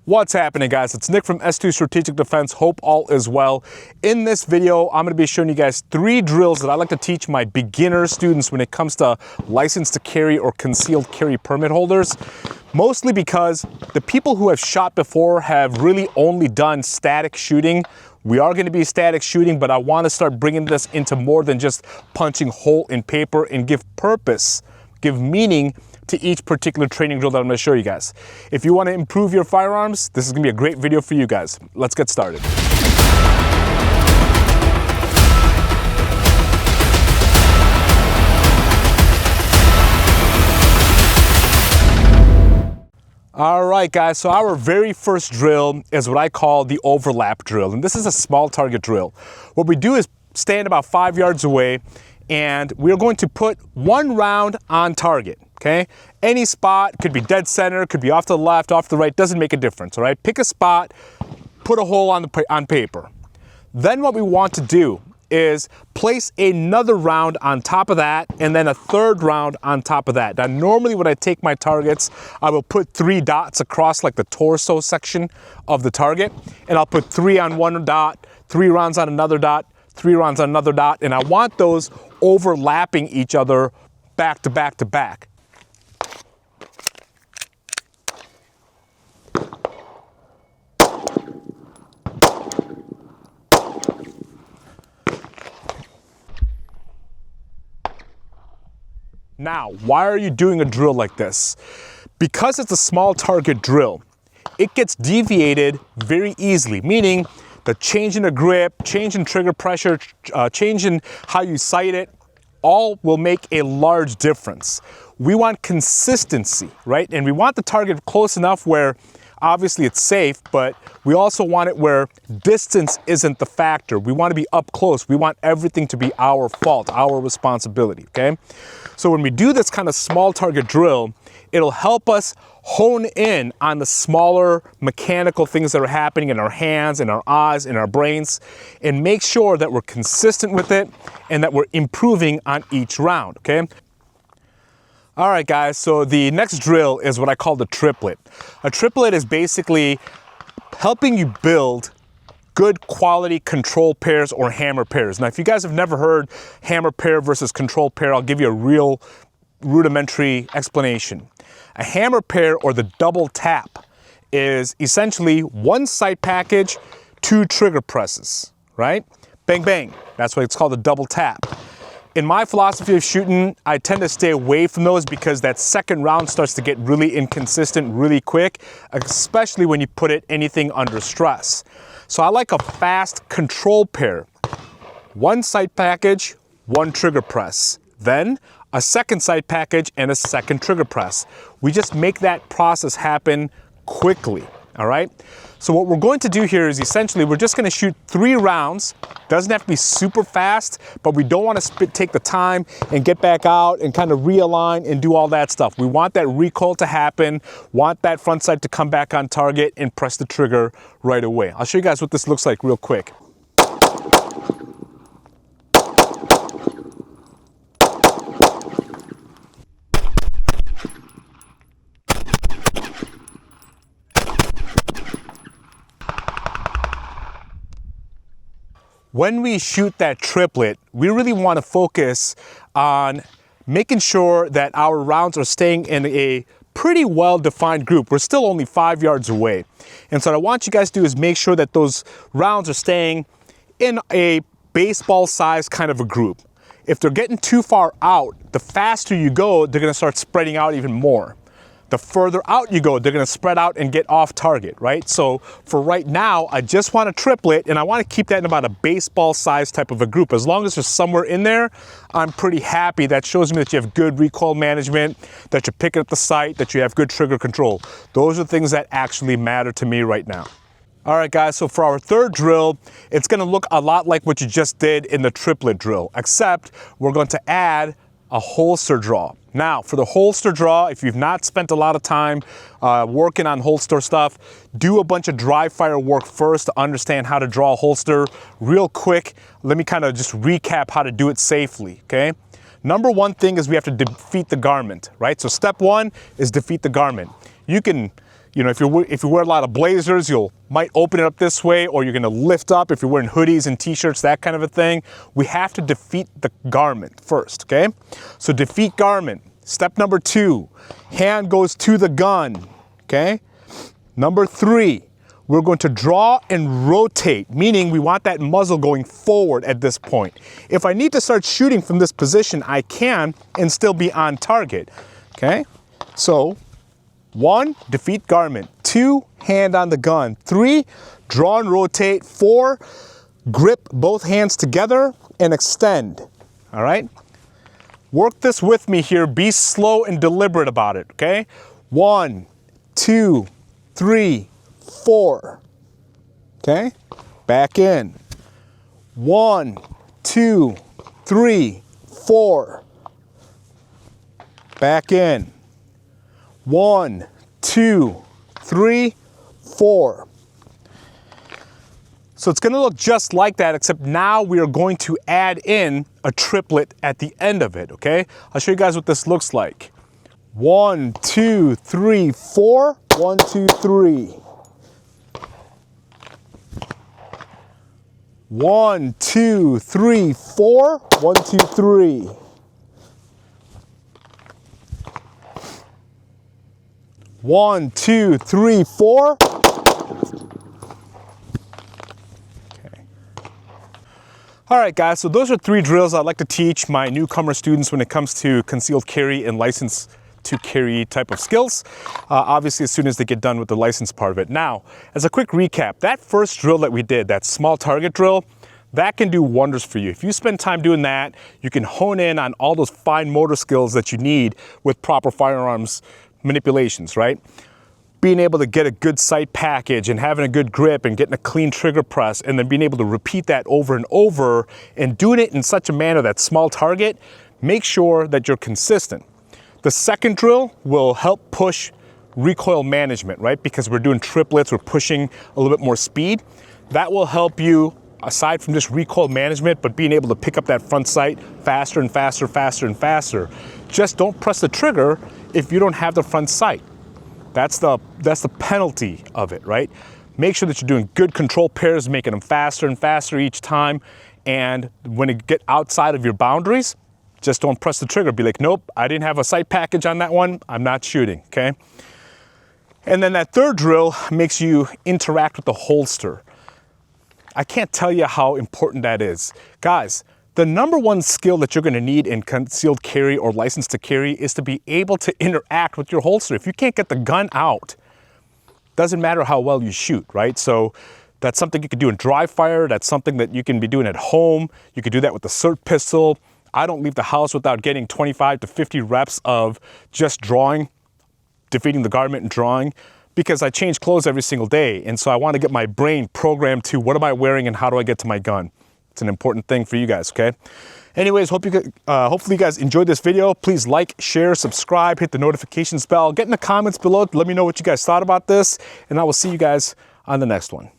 What's happening, guys? It's Nick from S2 Strategic Defense. Hope all is well. In this video, I'm going to be showing you guys 3 drills that I like to teach my beginner students when it comes to license to carry or concealed carry permit holders. Mostly because the people who have shot before have really only done static shooting. We are going to be static shooting, but I want to start bringing this into more than just punching hole in paper and give purpose, give meaning to each particular training drill that I'm going to show you guys. If you want to improve your firearms, this is going to be a great video for you guys. Let's get started. All right, guys, so our very first drill is what I call the overlap drill, and this is a small target drill. What we do is stand about 5 yards away, and we're going to put 1 round on target. Okay, any spot, could be dead center, could be off to the left, off to the right, doesn't make a difference, all right? Pick a spot, put a hole on paper. Then what we want to do is place another round on top of that, and then a 3rd round on top of that. Now, normally when I take my targets, I will put 3 dots across like the torso section of the target, and I'll put 3 on one dot, 3 rounds on another dot, 3 rounds on another dot, and I want those overlapping each other back to back to back. Now, why are you doing a drill like this? Because it's a small target drill, it gets deviated very easily, meaning the change in the grip, change in trigger pressure, change in how you sight it, all will make a large difference. We want consistency, right? And we want the target close enough where obviously it's safe, but we also want it where distance isn't the factor. We want to be up close. We want everything to be our fault, our responsibility, okay? So when we do this kind of small target drill, it'll help us hone in on the smaller mechanical things that are happening in our hands, in our eyes, in our brains, and make sure that we're consistent with it and that we're improving on each round, okay? All right, guys, so the next drill is what I call the triplet. A triplet is basically helping you build good quality control pairs or hammer pairs. Now, if you guys have never heard hammer pair versus control pair, I'll give you a real rudimentary explanation. A hammer pair, or the double tap, is essentially 1 sight package, 2 trigger presses, right? Bang, bang. That's why it's called a double tap. In my philosophy of shooting, I tend to stay away from those because that second round starts to get really inconsistent really quick, especially when you put anything under stress. So I like a fast control pair. 1 sight package, 1 trigger press. Then a 2nd sight package and a 2nd trigger press. We just make that process happen quickly, all right? So what we're going to do here is essentially we're just going to shoot 3 rounds. Doesn't have to be super fast, but we don't want to take the time and get back out and kind of realign and do all that stuff. We want that recoil to happen, want that front sight to come back on target and press the trigger right away. I'll show you guys what this looks like real quick. When we shoot that triplet, we really want to focus on making sure that our rounds are staying in a pretty well-defined group. We're still only 5 yards away. And so what I want you guys to do is make sure that those rounds are staying in a baseball-sized kind of a group. If they're getting too far out, the faster you go, they're going to start spreading out even more. The further out you go, they're going to spread out and get off target, right? So for right now, I just want a triplet, and I want to keep that in about a baseball size type of a group. As long as there's somewhere in there, I'm pretty happy. That shows me that you have good recoil management, that you're picking up the sight, that you have good trigger control. Those are things that actually matter to me right now. All right, guys, so for our 3rd drill, it's going to look a lot like what you just did in the triplet drill, except we're going to add a holster draw. Now, for the holster draw, if you've not spent a lot of time working on holster stuff, do a bunch of dry fire work first to understand how to draw a holster. Real quick, let me kind of just recap how to do it safely, okay? Number 1 thing is we have to defeat the garment, right? So step 1 is defeat the garment. You can You know, if you wear a lot of blazers, might open it up this way, or you're gonna lift up if you're wearing hoodies and t-shirts, that kind of a thing. We have to defeat the garment first, okay? So defeat garment. Step number 2, hand goes to the gun, okay? Number 3, we're going to draw and rotate, meaning we want that muzzle going forward at this point. If I need to start shooting from this position, I can and still be on target, okay? So 1, defeat garment. 2, hand on the gun. 3, draw and rotate. 4, grip both hands together and extend. All right? Work this with me here. Be slow and deliberate about it, okay? 1, 2, 3, 4. Okay? Back in. 1, 2, 3, 4. Back in. 1, 2, 3, 4. So it's going to look just like that, except now we are going to add in a triplet at the end of it, okay? I'll show you guys what this looks like. 1, 2, 3, 4. 1, 2, 3. 1, 2, 3, 4. 1, 2, 3. 1, 2, 3, 4. All right, guys, so those are 3 drills I'd like to teach my newcomer students when it comes to concealed carry and license to carry type of skills, obviously as soon as they get done with the license part of it. Now, as a quick recap, that first drill that we did, that small target drill, that can do wonders for you. If you spend time doing that, you can hone in on all those fine motor skills that you need with proper firearms manipulations, right? Being able to get a good sight package and having a good grip and getting a clean trigger press and then being able to repeat that over and over and doing it in such a manner that small target, make sure that you're consistent. The second drill will help push recoil management, right? Because we're doing triplets, we're pushing a little bit more speed. That will help you aside from just recoil management, but being able to pick up that front sight faster and faster, faster and faster. Just don't press the trigger if you don't have the front sight. That's the penalty of it, right? Make sure that you're doing good control pairs, making them faster and faster each time. And when you get outside of your boundaries, just don't press the trigger. Be like, nope, I didn't have a sight package on that one. I'm not shooting, okay? And then that third drill makes you interact with the holster. I can't tell you how important that is. Guys, the number one skill that you're gonna need in concealed carry or license to carry is to be able to interact with your holster. If you can't get the gun out, doesn't matter how well you shoot, right? So that's something you could do in dry fire. That's something that you can be doing at home. You could do that with the SIRT pistol. I don't leave the house without getting 25 to 50 reps of just drawing, defeating the garment and drawing, because I change clothes every single day. And so I want to get my brain programmed to what am I wearing and how do I get to my gun? It's an important thing for you guys, okay? Anyways, hopefully you guys enjoyed this video. Please like, share, subscribe, hit the notifications bell. Get in the comments below to let me know what you guys thought about this, and I will see you guys on the next one.